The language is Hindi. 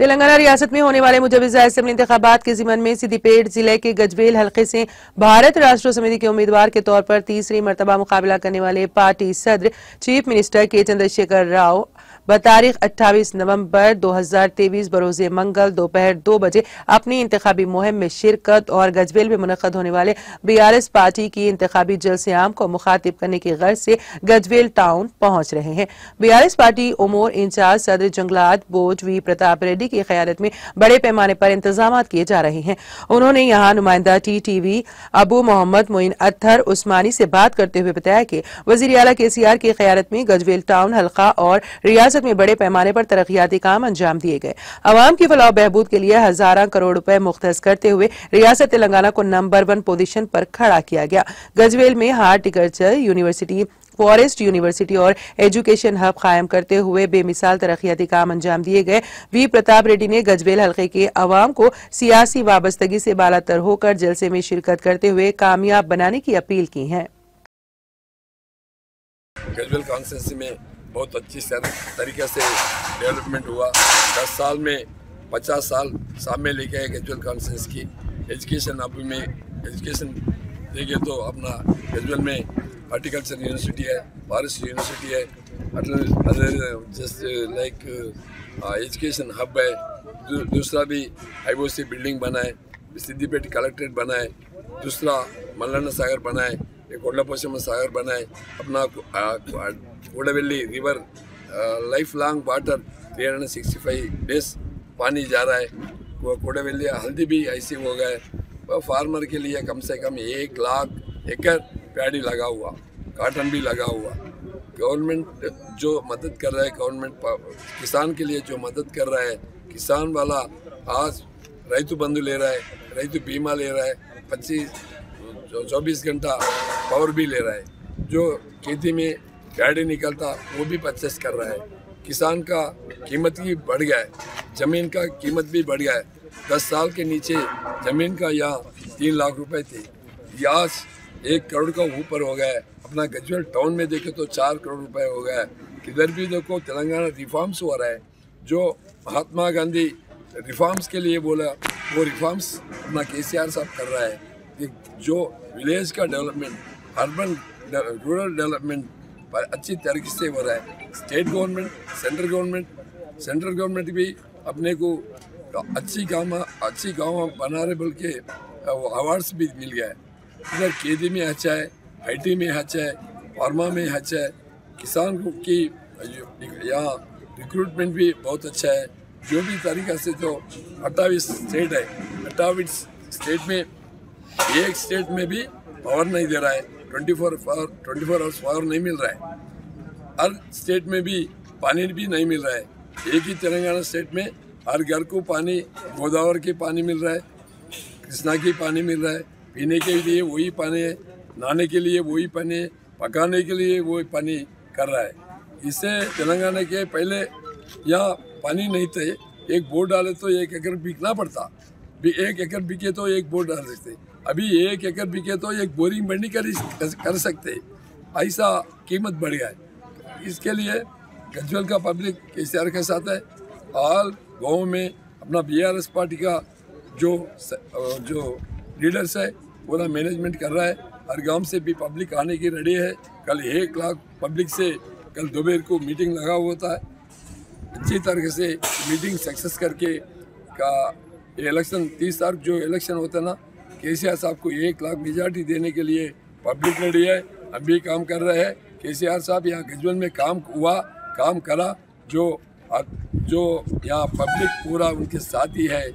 तेलंगाना रियासत में होने वाले मुजव्वज़ा असेंबली इंतखाबात के ज़िमन में सिद्दीपेट जिले के गजबेल हलके से भारत राष्ट्र समिति के उम्मीदवार के तौर पर तीसरी मरतबा मुकाबला करने वाले पार्टी सदर चीफ मिनिस्टर के चंद्रशेखर राव बतारीख 28 नवंबर 2023 बरोज़े मंगल दोपहर 2 बजे अपनी इंतखाबी मुहिम में शिरकत और गजबेल में मुनक़द होने वाले BRS पार्टी की इंतखाबी जलसे आम को मुखातिब करने की गर्ज से गजबेल टाउन पहुंच रहे हैं। BRS पार्टी उमूर इंचार्ज सदर जंगलात बोज वी प्रताप रेड्डी की क़यादत में बड़े पैमाने पर इंतजाम किए जा रहे हैं। उन्होंने यहाँ नुमाइंदा TTV अबू मोहम्मद मोइन अत्थर उस्मानी से बात करते हुए बताया कि वज़ीर आला KCR की क़यादत में गजबेल टाउन हल्का और रियासत में बड़े पैमाने पर तरक्याती काम अंजाम दिए गए। अवाम की फलाह बहबूद के लिए हजारों करोड़ रुपए मुख्तस करते हुए रियासत तेलंगाना को नंबर 1 पोजीशन पर खड़ा किया गया। गजबेल में हार्टिकल्चर यूनिवर्सिटी, फॉरेस्ट यूनिवर्सिटी और एजुकेशन हब कायम करते हुए बेमिसाल तरक्याती काम अंजाम दिए गए। वी प्रताप रेड्डी ने गजबेल हल्के के अवाम को सियासी वाबस्तगी से बालातर होकर जलसे में शिरकत करते हुए कामयाब बनाने की अपील की है। गजबेल कॉन्स्टिट्यूंसी में बहुत अच्छी तरीके से डेवलपमेंट हुआ। 10 साल में 50 साल सामने लेके आए गजबेल कॉन्स्टिट्यूंसी की। एजुकेशन अभी में एजुकेशन देखे तो अपना गजबेल में हॉर्टिकल्चर यूनिवर्सिटी है, फॉरेस्ट यूनिवर्सिटी है, जस्ट लाइक एजुकेशन हब है। दूसरा भी IOC बिल्डिंग बनाए, सिद्दीपेट कलेक्ट्रेट बनाए, दूसरा मल्लाना सागर बनाए, कोडलापोशम सागर बनाए, अपना कोडावेली river life long water 365 days पानी जा रहा है। कोडावेली हल्दी भी ऐसे हो गए। फार्मर के लिए कम से कम 1 लाख एकड़ पैडी लगा हुआ, काटन भी लगा हुआ। गवर्नमेंट जो मदद कर रहा है, गवर्नमेंट किसान के लिए जो मदद कर रहा है, किसान वाला आज रैतु बंधु ले रहा है, रैतु बीमा ले रहा है, 24 घंटा पावर भी ले रहा है। जो खेती में गाड़ी निकलता वो भी परचेस कर रहा है। किसान का कीमत भी बढ़ गया है, ज़मीन का कीमत भी बढ़ गया है। 10 साल के नीचे ज़मीन का यहाँ 3 लाख रुपए थे, आज 1 करोड़ का ऊपर हो गया है। अपना गजबेल टाउन में देखे तो 4 करोड़ रुपए हो गया है। किधर भी देखो तेलंगाना रिफॉर्म्स हो रहा है। जो महात्मा गांधी रिफॉर्म्स के लिए बोला वो रिफॉर्म्स अपना KCR साहब कर रहा है। कि जो विलेज का डेवलपमेंट, अर्बन रूरल डेवलपमेंट पर अच्छी तरीके से हो रहा है। स्टेट गवर्नमेंट, सेंट्रल गवर्नमेंट भी अपने को अच्छी गाँव बना रहे, बल्कि अवार्ड्स भी मिल गया है। इधर खेती में अच्छा है, IT में अच्छा है, फार्मा में अच्छा है। किसान की यहाँ रिक्रूटमेंट भी बहुत अच्छा है। जो भी तरीका से तो 28 स्टेट है, 28 स्टेट में एक स्टेट में भी पावर नहीं दे रहा है, 24 आवर्स पावर नहीं मिल रहा है। हर स्टेट में भी पानी भी नहीं मिल रहा है। एक ही तेलंगाना स्टेट में हर घर को पानी, गोदावरी के पानी मिल रहा है, कृष्णा की पानी मिल रहा है। पीने के लिए वही पानी है, नहाने के लिए वही पानी है, पकाने के लिए वही पानी कर रहा है। इससे तेलंगाना के पहले यहाँ पानी नहीं थे, एक बोर डाले तो 1 एकड़ बिकना पड़ता, 1 एकड़ बिके तो 1 बोर डाल सकते। अभी 1 एकड़ बिके तो 1 बोरिंग बंडी कर सकते। ऐसा कीमत बढ़ गया है। इसके लिए गजबेल का पब्लिक KCR के साथ है। ऑल गाँव में अपना BRS पार्टी का जो लीडर्स है पूरा मैनेजमेंट कर रहा है। हर गांव से भी पब्लिक आने की रेडी है। कल 1 लाख पब्लिक से कल दोपहर को मीटिंग लगा हुआ था। अच्छी तरीके से मीटिंग सक्सेस करके का इलेक्शन 30 तारीख जो इलेक्शन होता है ना, KCR साहब को 1 लाख मेजॉरिटी देने के लिए पब्लिक रेडी है। हम भी काम कर रहे हैं। KCR साहब यहाँ गजबेल में काम हुआ, काम करा। जो यहाँ पब्लिक पूरा उनके साथ ही है।